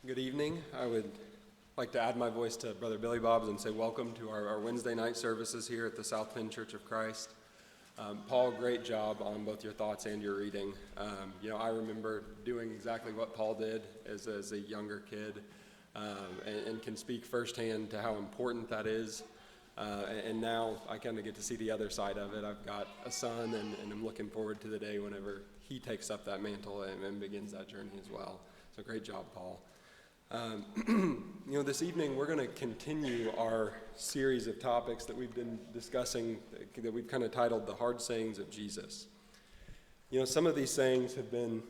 Good evening. I would like to add my voice to Brother Billy Bob's and say welcome to our Wednesday night services here at the South Penn Church of Christ. Paul, great job on both your thoughts and your reading. I remember doing exactly what Paul did as a younger kid and can speak firsthand to how important that is. And now I kind of get to see the other side of it. I've got a son, and I'm looking forward to the day whenever he takes up that mantle and begins that journey as well. So great job, Paul. This evening we're going to continue our series of topics that we've been discussing, that we've kind of titled The Hard Sayings of Jesus. Some of these sayings have been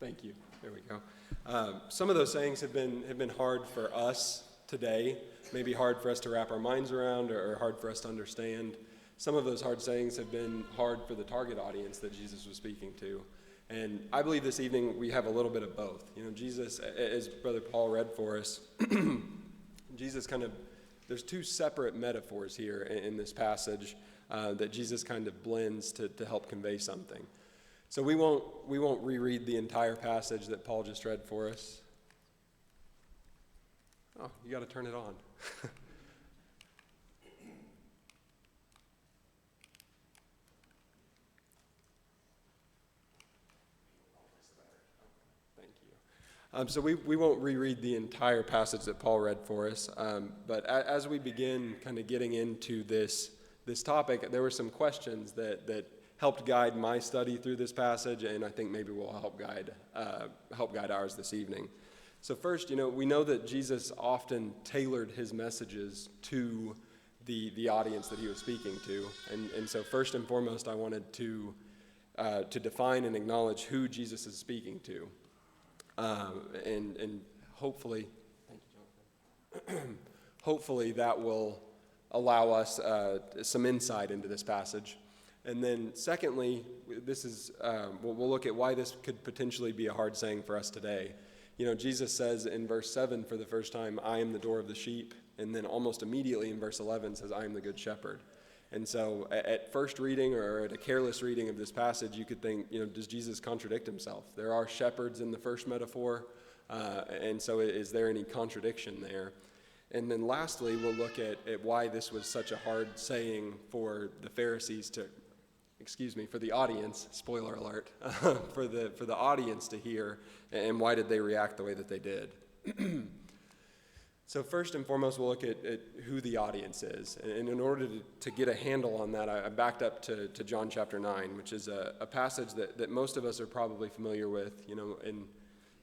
Thank you. There we go. Some of those sayings have been hard for us today, maybe hard for us to wrap our minds around or hard for us to understand. Some of those hard sayings have been hard for the target audience that Jesus was speaking to. And I believe this evening we have a little bit of both. Jesus, as Brother Paul read for us, Jesus there's two separate metaphors here in this passage that Jesus kind of blends to help convey something. So we won't reread the entire passage that Paul just read for us. Oh, you got to turn it on. So we won't reread the entire passage that Paul read for us, but as we begin kind of getting into this topic, there were some questions that helped guide my study through this passage, and I think maybe will help guide ours this evening. So first, we know that Jesus often tailored his messages to the audience that he was speaking to, and so first and foremost, I wanted to define and acknowledge who Jesus is speaking to. And hopefully, thank you, Jonathan. Hopefully that will allow us some insight into this passage. And then secondly, we'll look at why this could potentially be a hard saying for us today. Jesus says in verse 7 for the first time, I am the door of the sheep. And then almost immediately in verse 11 says, I am the good shepherd. And so at first reading or at a careless reading of this passage, you could think, does Jesus contradict himself? There are shepherds in the first metaphor, and so is there any contradiction there? And then lastly, we'll look at why this was such a hard saying for the Pharisees for the audience, spoiler alert, for the audience to hear, and why did they react the way that they did? So first and foremost, we'll look at who the audience is. And in order to get a handle on that, I backed up to John chapter 9, which is a passage that most of us are probably familiar with. In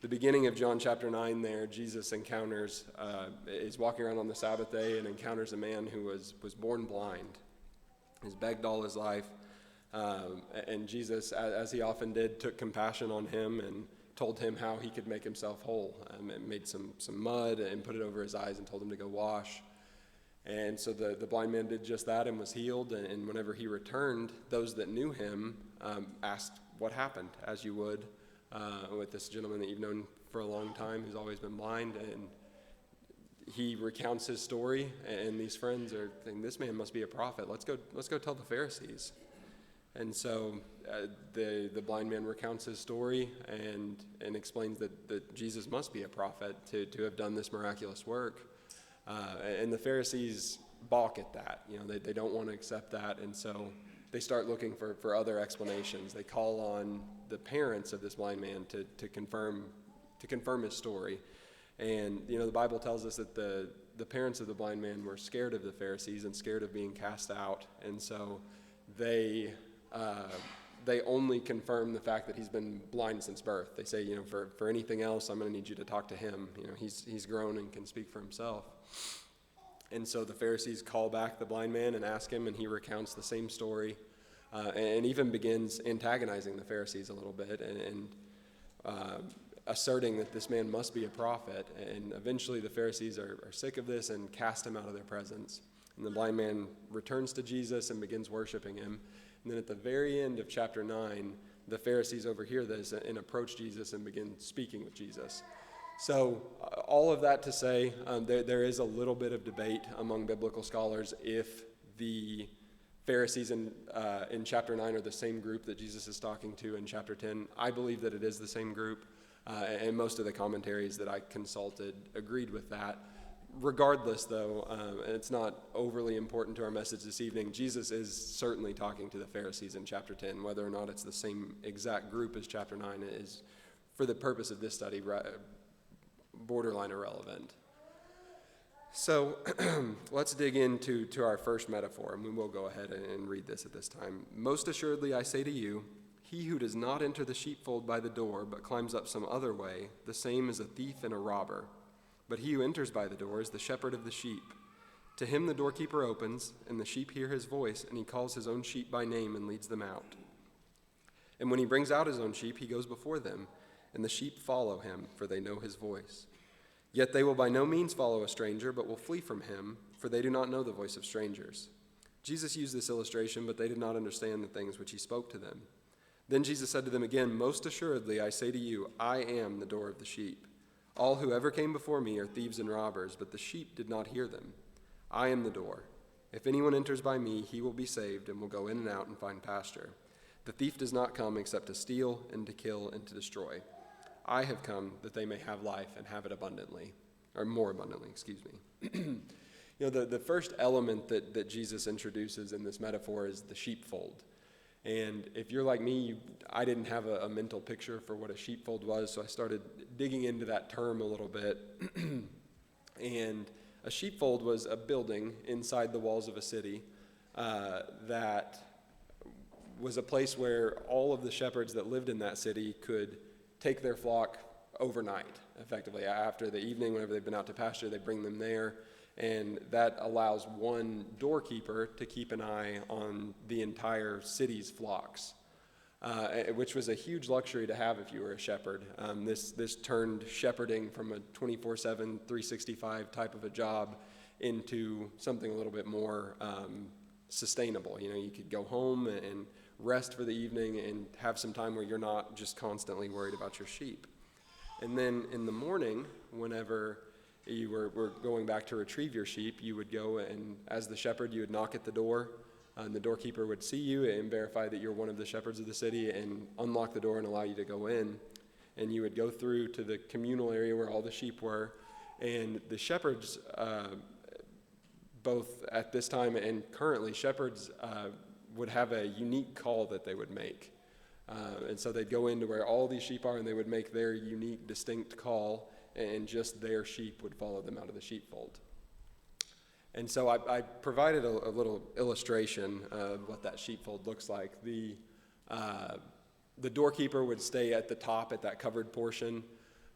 the beginning of John chapter 9 there, Jesus is walking around on the Sabbath day and encounters a man who was born blind. He's begged all his life. And Jesus, as he often did, took compassion on him and told him how he could make himself whole. And made some mud and put it over his eyes and told him to go wash. And so the blind man did just that and was healed. And whenever he returned, those that knew him asked what happened, as you would with this gentleman that you've known for a long time who's always been blind. And he recounts his story, and these friends are thinking, this man must be a prophet. Let's go tell the Pharisees. And so the blind man recounts his story and explains that Jesus must be a prophet to have done this miraculous work. And the Pharisees balk at that. They don't want to accept that, and so they start looking for other explanations. They call on the parents of this blind man to confirm his story. And the Bible tells us that the parents of the blind man were scared of the Pharisees and scared of being cast out, and so they only confirm the fact that he's been blind since birth. They say, for anything else, I'm going to need you to talk to him. He's grown and can speak for himself. And so the Pharisees call back the blind man and ask him, and he recounts the same story, and even begins antagonizing the Pharisees a little bit and asserting that this man must be a prophet. And eventually the Pharisees are sick of this and cast him out of their presence. And the blind man returns to Jesus and begins worshiping him. And then at the very end of chapter 9, the Pharisees overhear this and approach Jesus and begin speaking with Jesus. So all of that to say, there is a little bit of debate among biblical scholars if the Pharisees in chapter 9 are the same group that Jesus is talking to in chapter 10. I believe that it is the same group, and most of the commentaries that I consulted agreed with that. Regardless, though, and it's not overly important to our message this evening, Jesus is certainly talking to the Pharisees in chapter 10. Whether or not it's the same exact group as chapter 9 is, for the purpose of this study, borderline irrelevant. So let's dig into our first metaphor, and we will go ahead and read this at this time. Most assuredly, I say to you, he who does not enter the sheepfold by the door, but climbs up some other way, the same is a thief and a robber. But he who enters by the door is the shepherd of the sheep. To him the doorkeeper opens, and the sheep hear his voice, and he calls his own sheep by name and leads them out. And when he brings out his own sheep, he goes before them, and the sheep follow him, for they know his voice. Yet they will by no means follow a stranger, but will flee from him, for they do not know the voice of strangers. Jesus used this illustration, but they did not understand the things which he spoke to them. Then Jesus said to them again, most assuredly I say to you, I am the door of the sheep. All who ever came before me are thieves and robbers, but the sheep did not hear them. I am the door. If anyone enters by me, he will be saved and will go in and out and find pasture. The thief does not come except to steal and to kill and to destroy. I have come that they may have life and have it abundantly, or more abundantly, excuse me. The first element that Jesus introduces in this metaphor is the sheepfold. And if you're like me, I didn't have a mental picture for what a sheepfold was, so I started digging into that term a little bit. And a sheepfold was a building inside the walls of a city that was a place where all of the shepherds that lived in that city could take their flock overnight, effectively. After the evening, whenever they've been out to pasture, they bring them there. And that allows one doorkeeper to keep an eye on the entire city's flocks, which was a huge luxury to have if you were a shepherd. This turned shepherding from a 24/7, 365 type of a job into something a little bit more sustainable. You could go home and rest for the evening and have some time where you're not just constantly worried about your sheep. And then in the morning, whenever you were going back to retrieve your sheep, you would go and, as the shepherd, you would knock at the door, and the doorkeeper would see you and verify that you're one of the shepherds of the city and unlock the door and allow you to go in. And you would go through to the communal area where all the sheep were, and the shepherds, both at this time and currently, shepherds would have a unique call that they would make. And so they'd go into where all these sheep are, and they would make their unique, distinct call, and just their sheep would follow them out of the sheepfold. And so I provided a little illustration of what that sheepfold looks like. The doorkeeper would stay at the top at that covered portion,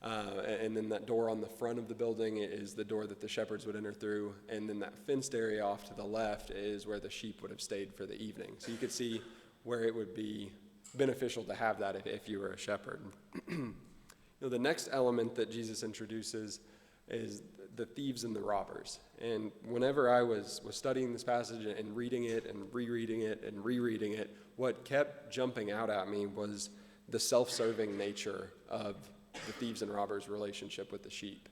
and then that door on the front of the building is the door that the shepherds would enter through, and then that fenced area off to the left is where the sheep would have stayed for the evening. So you could see where it would be beneficial to have that if you were a shepherd. The next element that Jesus introduces is the thieves and the robbers. And whenever I was studying this passage and reading it and rereading it and rereading it, what kept jumping out at me was the self-serving nature of the thieves and robbers' relationship with the sheep.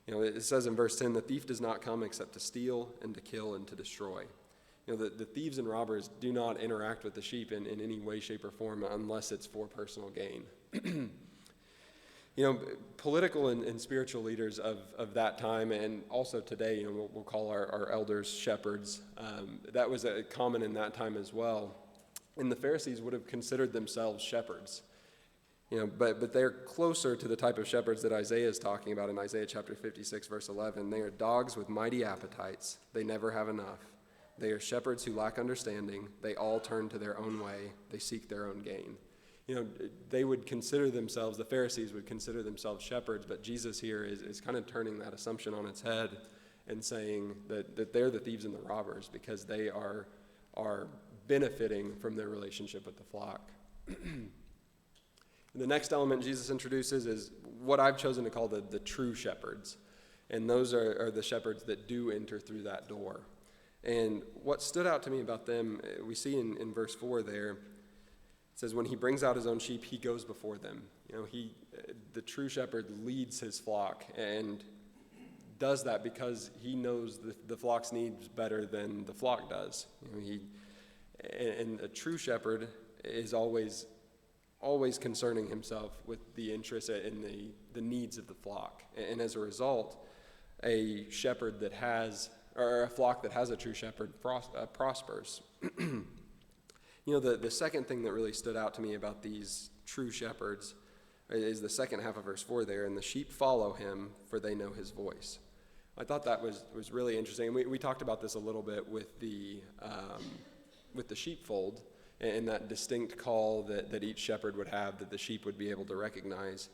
It says in verse 10, the thief does not come except to steal and to kill and to destroy. The thieves and robbers do not interact with the sheep in any way, shape, or form unless it's for personal gain. Political and spiritual leaders of that time, and also today, we'll call our elders shepherds. That was common in that time as well. And the Pharisees would have considered themselves shepherds. But they're closer to the type of shepherds that Isaiah is talking about in Isaiah chapter 56, verse 11. They are dogs with mighty appetites. They never have enough. They are shepherds who lack understanding. They all turn to their own way. They seek their own gain. They would consider themselves, the Pharisees would consider themselves shepherds, but Jesus here is kind of turning that assumption on its head and saying that they're the thieves and the robbers because they are benefiting from their relationship with the flock. The next element Jesus introduces is what I've chosen to call the true shepherds, and those are the shepherds that do enter through that door. And what stood out to me about them, we see in verse 4 there, it says, when he brings out his own sheep, he goes before them. The true shepherd leads his flock and does that because he knows the flock's needs better than the flock does. And a true shepherd is always concerning himself with the interests and the needs of the flock. And as a result, a shepherd that has, or a flock that has a true shepherd prospers. The second thing that really stood out to me about these true shepherds is the second half of verse 4 there, and the sheep follow him, for they know his voice. I thought that was really interesting. And we talked about this a little bit with the sheepfold and that distinct call that each shepherd would have that the sheep would be able to recognize.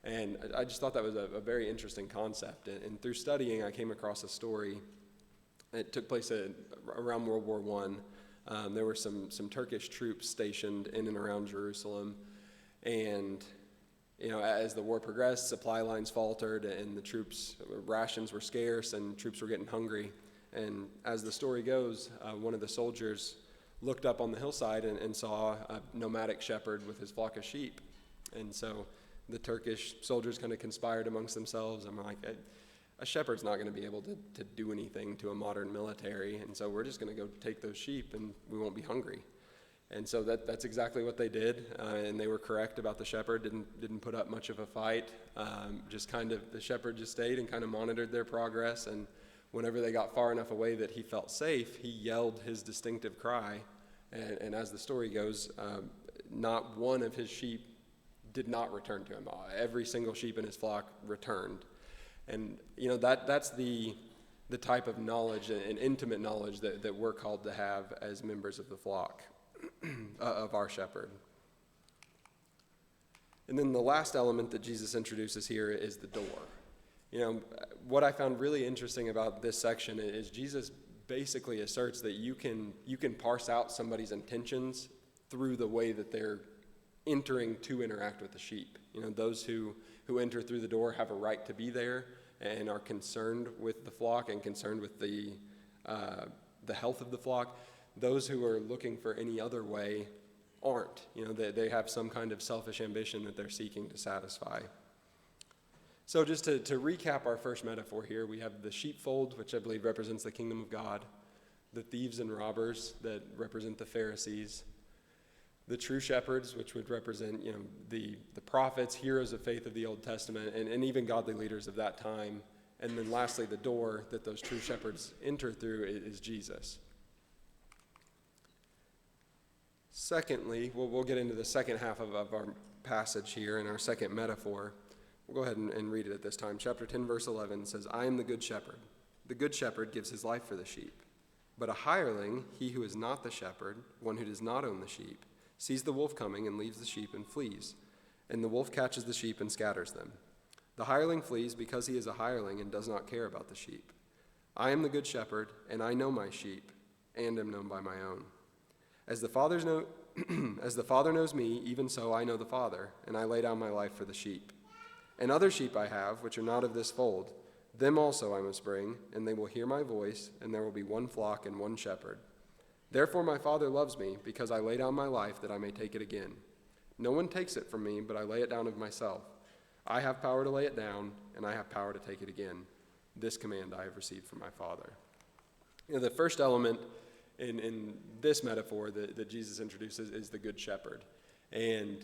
And I just thought that was a very interesting concept. And through studying, I came across a story. It took place around World War I. There were some Turkish troops stationed in and around Jerusalem. And as the war progressed, supply lines faltered, and the troops' rations were scarce, and troops were getting hungry. And as the story goes, one of the soldiers looked up on the hillside and saw a nomadic shepherd with his flock of sheep. And so the Turkish soldiers kind of conspired amongst themselves. I'm like, a shepherd's not going to be able to do anything to a modern military, and so we're just going to go take those sheep, and we won't be hungry. And so that's exactly what they did, and they were correct about the shepherd. Didn't put up much of a fight. The shepherd just stayed and kind of monitored their progress. And whenever they got far enough away that he felt safe, he yelled his distinctive cry. And as the story goes, not one of his sheep did not return to him. Every single sheep in his flock returned. And that's the type of knowledge and intimate knowledge that we're called to have as members of the flock. Of our shepherd. And then the last element that Jesus introduces here is the door. What I found really interesting about this section is Jesus basically asserts that you can parse out somebody's intentions through the way that they're entering to interact with the sheep. Those who enter through the door have a right to be there and are concerned with the flock and concerned with the health of the flock. Those who are looking for any other way aren't. They have some kind of selfish ambition that they're seeking to satisfy. So just to recap our first metaphor here, we have the sheepfold, which I believe represents the kingdom of God, the thieves and robbers that represent the Pharisees, the true shepherds, which would represent the prophets, heroes of faith of the Old Testament, and even godly leaders of that time. And then lastly, the door that those true shepherds enter through is Jesus. Secondly, we'll get into the second half of our passage here in our second metaphor. We'll go ahead and read it at this time. Chapter 10, verse 11 says, I am the good shepherd. The good shepherd gives his life for the sheep. But a hireling, he who is not the shepherd, one who does not own the sheep, sees the wolf coming and leaves the sheep and flees. And the wolf catches the sheep and scatters them. The hireling flees because he is a hireling and does not care about the sheep. I am the good shepherd, and I know my sheep, and am known by my own. As the Father knows me, even so I know the Father, and I lay down my life for the sheep. And other sheep I have, which are not of this fold, them also I must bring, and they will hear my voice, and there will be one flock and one shepherd. Therefore my Father loves me, because I lay down my life that I may take it again. No one takes it from me, but I lay it down of myself. I have power to lay it down, and I have power to take it again. This command I have received from my Father. The first element in this metaphor that Jesus introduces is the good shepherd. And,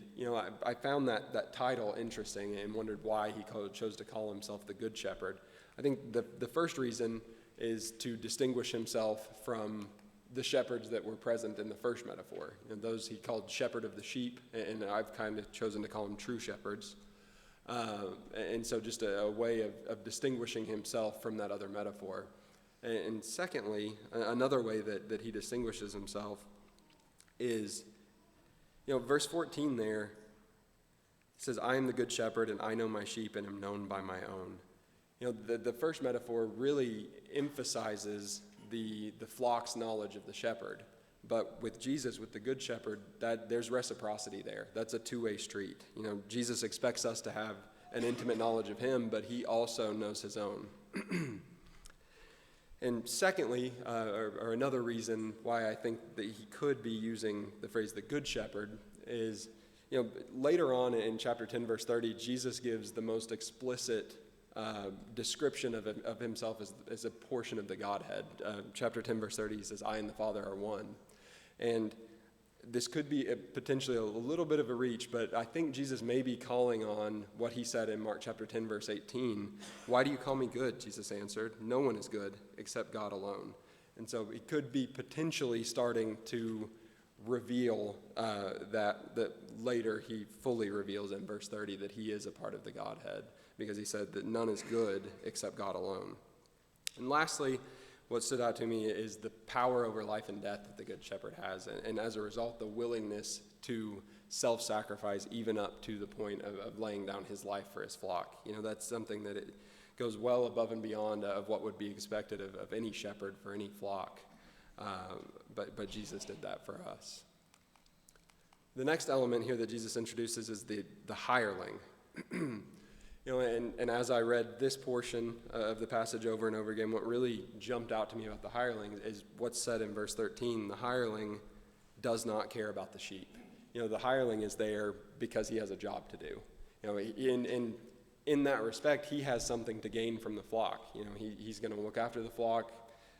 I found that title interesting and wondered why he chose to call himself the good shepherd. I think the first reason is to distinguish himself from the shepherds that were present in the first metaphor. Those he called shepherd of the sheep, and I've kind of chosen to call them true shepherds. And so just a way of distinguishing himself from that other metaphor. And secondly, another way that he distinguishes himself is, verse 14 there says, I am the good shepherd, and I know my sheep, and am known by my own. The first metaphor really emphasizes the flock's knowledge of the shepherd. But with Jesus, with the good shepherd, there's reciprocity there. That's a two-way street. Jesus expects us to have an intimate knowledge of him, but he also knows his own. And secondly, or another reason why I think that he could be using the phrase the good shepherd is, later on in chapter 10, verse 30, Jesus gives the most explicit description of himself as a portion of the Godhead. Chapter 10, verse 30, he says, I and the Father are one. And this could be potentially a little bit of a reach, but I think Jesus may be calling on what he said in Mark chapter 10, verse 18. "Why do you call me good?" Jesus answered. "No one is good except God alone." And so he could be potentially starting to reveal that later he fully reveals in verse 30 that he is a part of the Godhead, because he said that none is good except God alone. And lastly, what stood out to me is the power over life and death that the Good Shepherd has, and as a result, the willingness to self-sacrifice even up to the point of laying down his life for his flock. That's something that it goes well above and beyond of what would be expected of any shepherd for any flock. But Jesus did that for us. The next element here that Jesus introduces is the hireling. And as I read this portion of the passage over and over again, what really jumped out to me about the hireling is what's said in verse 13. The hireling does not care about the sheep. The hireling is there because he has a job to do. In that respect, he has something to gain from the flock. He's going to look after the flock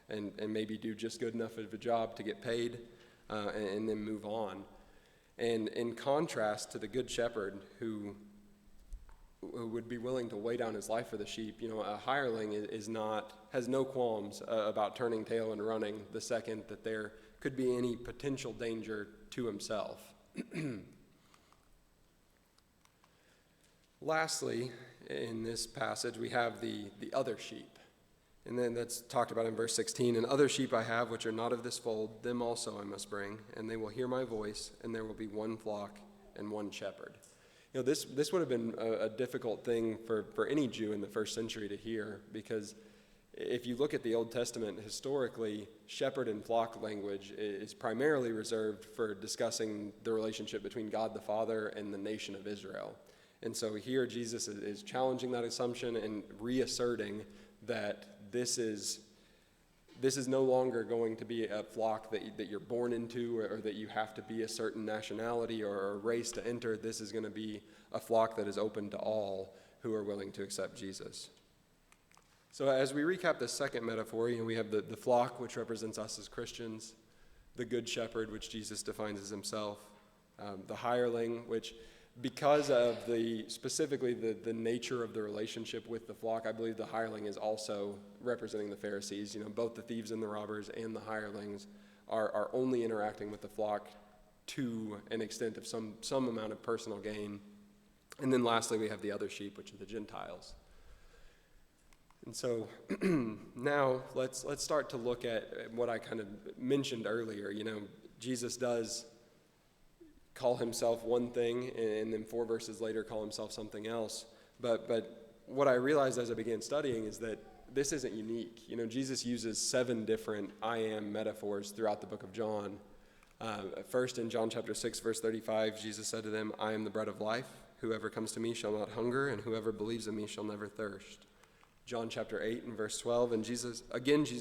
and maybe do just good enough of a job to get paid and then move on. And in contrast to the Good Shepherd who would be willing to lay down his life for the sheep, a hireling has no qualms about turning tail and running the second that there could be any potential danger to himself. Lastly, in this passage, we have the other sheep. And then that's talked about in verse 16. "And other sheep I have, which are not of this fold, them also I must bring, and they will hear my voice, and there will be one flock and one shepherd." This would have been a difficult thing for any Jew in the first century to hear, because if you look at the Old Testament, historically, shepherd and flock language is primarily reserved for discussing the relationship between God the Father and the nation of Israel. And so here Jesus is challenging that assumption and reasserting that this is no longer going to be a flock that you're born into, or that you have to be a certain nationality or a race to enter. This is going to be a flock that is open to all who are willing to accept Jesus. So as we recap the second metaphor, we have the flock, which represents us as Christians, the Good Shepherd, which Jesus defines as himself, the hireling, which, because of specifically the nature of the relationship with the flock, I believe the hireling is also representing the Pharisees. Both the thieves and the robbers and the hirelings are only interacting with the flock to an extent of some amount of personal gain. And then lastly, we have the other sheep, which are the Gentiles. And so now let's start to look at what I kind of mentioned earlier. Jesus does call himself one thing, and then 4 verses later call himself something else. But what I realized as I began studying is that this isn't unique. Jesus uses 7 different I am metaphors throughout the book of John. First, in John chapter 6, verse 35, Jesus said to them, "I am the bread of life. Whoever comes to me shall not hunger, and whoever believes in me shall never thirst." John chapter 8 and verse 12, and Jesus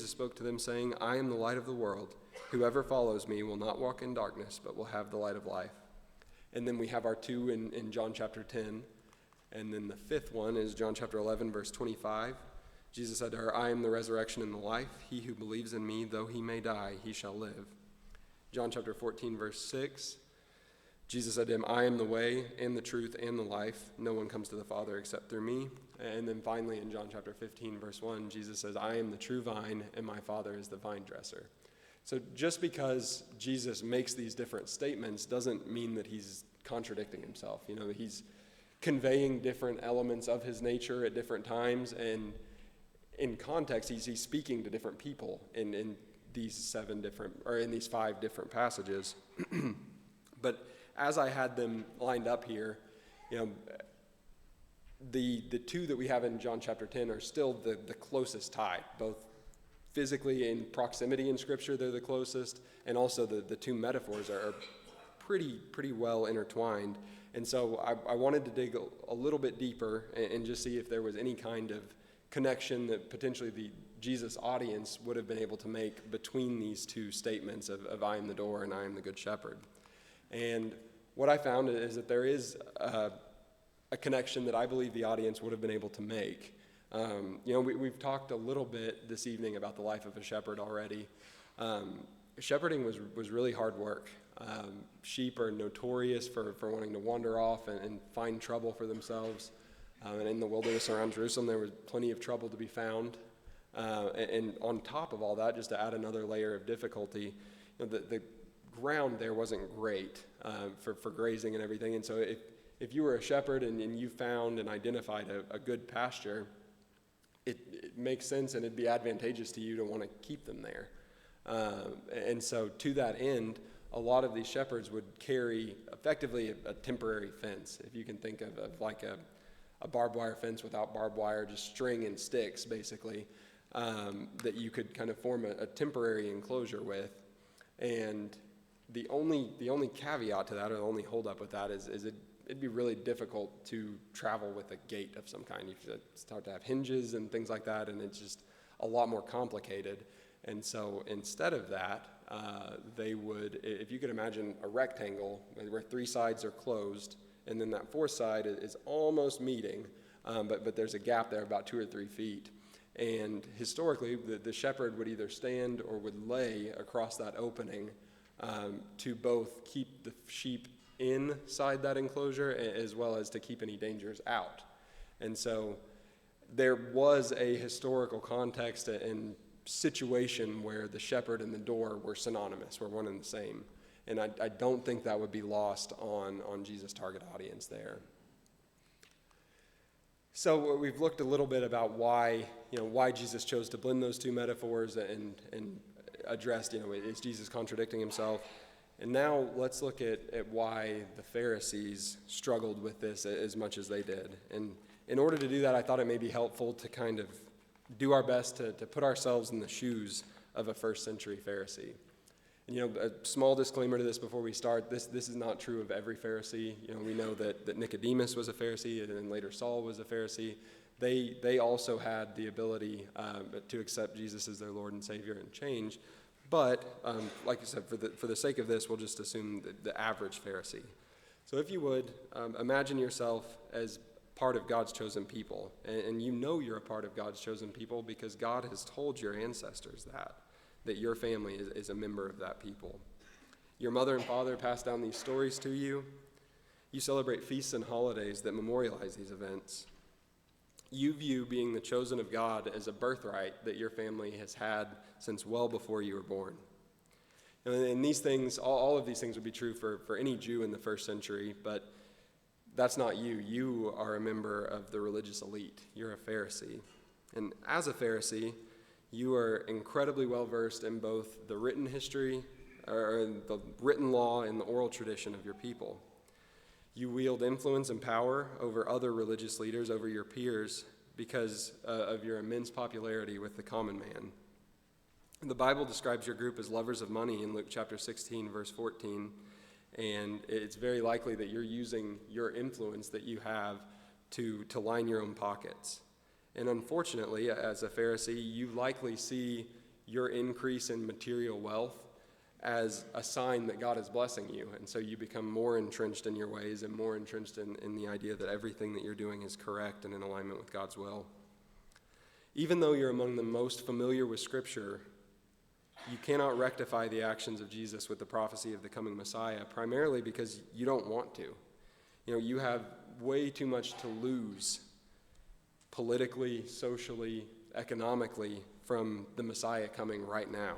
spoke to them, saying, "I am the light of the world. Whoever follows me will not walk in darkness, but will have the light of life." And then we have our 2 in John chapter 10. And then the 5th one is John chapter 11, verse 25. Jesus said to her, "I am the resurrection and the life. He who believes in me, though he may die, he shall live." John chapter 14, verse 6. Jesus said to him, "I am the way and the truth and the life. No one comes to the Father except through me." And then finally in John chapter 15, verse 1, Jesus says, "I am the true vine, and my Father is the vine dresser." So just because Jesus makes these different statements doesn't mean that he's contradicting himself. He's conveying different elements of his nature at different times, and in context, he's speaking to different people in these 5 different passages. But as I had them lined up here, the 2 that we have in John chapter 10 are still the closest tie, both physically in proximity in Scripture, they're the closest, and also the 2 metaphors are pretty well intertwined. And so I wanted to dig a little bit deeper and just see if there was any kind of connection that potentially the Jesus audience would have been able to make between these 2 statements of "I am the door" and "I am the good shepherd." And what I found is that there is a connection that I believe the audience would have been able to make. We've talked a little bit this evening about the life of a shepherd already. shepherding was really hard work. Sheep are notorious for wanting to wander off and find trouble for themselves. And in the wilderness around Jerusalem, there was plenty of trouble to be found. And on top of all that, just to add another layer of difficulty, the ground there wasn't great for grazing and everything. And so if you were a shepherd and you found and identified a good pasture, it makes sense and it'd be advantageous to you to want to keep them there. And so to that end, a lot of these shepherds would carry effectively a temporary fence. If you can think of like a barbed wire fence without barbed wire, just string and sticks basically, that you could kind of form a temporary enclosure with. And the only caveat to that, or the only holdup with that, is it'd be really difficult to travel with a gate of some kind. You start to have hinges and things like that, and it's just a lot more complicated. And so instead of that, they would, if you could imagine a rectangle where three sides are closed, and then that fourth side is almost meeting, but there's a gap there about 2 or 3 feet. And historically, the shepherd would either stand or would lay across that opening to both keep the sheep inside that enclosure as well as to keep any dangers out. And so there was a historical context and situation where the shepherd and the door were synonymous, were one and the same. And I don't think that would be lost on Jesus' target audience there. So we've looked a little bit about why Jesus chose to blend those two metaphors and addressed, is Jesus contradicting himself? And now let's look at why the Pharisees struggled with this as much as they did. And in order to do that, I thought it may be helpful to kind of do our best to put ourselves in the shoes of a first century Pharisee. And, a small disclaimer to this before we start, this is not true of every Pharisee. We know that Nicodemus was a Pharisee, and then later Saul was a Pharisee. They also had the ability to accept Jesus as their Lord and Savior and change. But, like I said, for the sake of this, we'll just assume the average Pharisee. So if you would, imagine yourself as part of God's chosen people. And you're a part of God's chosen people because God has told your ancestors that your family is a member of that people. Your mother and father passed down these stories to you. You celebrate feasts and holidays that memorialize these events. You view being the chosen of God as a birthright that your family has had since well before you were born. And these things, all of these things would be true for any Jew in the first century, but that's not you. You are a member of the religious elite. You're a Pharisee. And as a Pharisee, you are incredibly well versed in both the written history, or the written law and the oral tradition of your people. You wield influence and power over other religious leaders, over your peers, because of your immense popularity with the common man. The Bible describes your group as lovers of money in Luke chapter 16, verse 14, and it's very likely that you're using your influence that you have to line your own pockets. And unfortunately, as a Pharisee, you likely see your increase in material wealth as a sign that God is blessing you. And so you become more entrenched in your ways and more entrenched in the idea that everything that you're doing is correct and in alignment with God's will. Even though you're among the most familiar with Scripture, you cannot rectify the actions of Jesus with the prophecy of the coming Messiah, primarily because you don't want to. You have way too much to lose politically, socially, economically from the Messiah coming right now.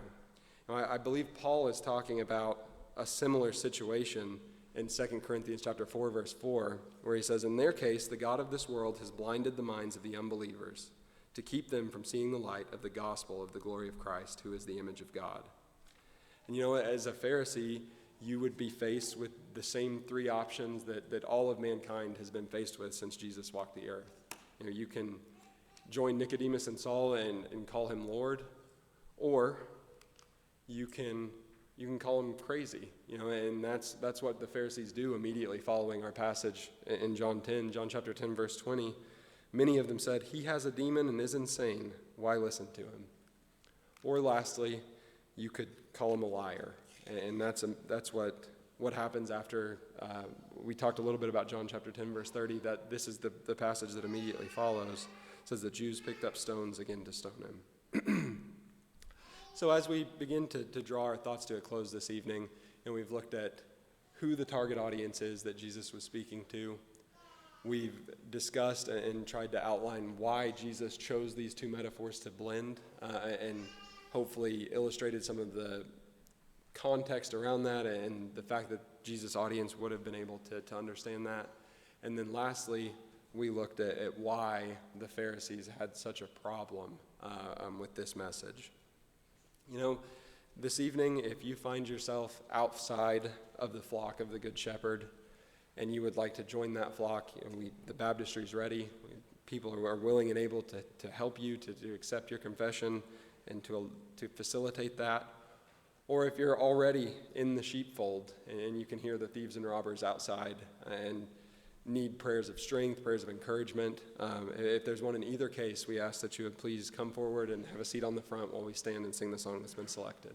I believe Paul is talking about a similar situation in 2 Corinthians chapter 4, verse 4, where he says, "In their case, the God of this world has blinded the minds of the unbelievers to keep them from seeing the light of the gospel of the glory of Christ, who is the image of God." And as a Pharisee, you would be faced with the same three options that all of mankind has been faced with since Jesus walked the earth. You can join Nicodemus and Saul and call him Lord, or you can call him crazy, and that's what the Pharisees do immediately following our passage in John chapter 10, verse 20. Many of them said, "He has a demon and is insane. Why listen to him?" Or lastly, you could call him a liar, and that's what happens after we talked a little bit about John chapter 10, verse 30, that this is the passage that immediately follows. It says the Jews picked up stones again to stone him. So as we begin to draw our thoughts to a close this evening, and we've looked at who the target audience is that Jesus was speaking to, we've discussed and tried to outline why Jesus chose these two metaphors to blend, and hopefully illustrated some of the context around that and the fact that Jesus' audience would have been able to understand that. And then lastly, we looked at why the Pharisees had such a problem with this message. This evening, if you find yourself outside of the flock of the Good Shepherd and you would like to join that flock, the baptistry is ready. People who are willing and able to help you, to accept your confession and to facilitate that. Or if you're already in the sheepfold and you can hear the thieves and robbers outside and need prayers of strength, prayers of encouragement, if there's one in either case, we ask that you would please come forward and have a seat on the front while we stand and sing the song that's been selected.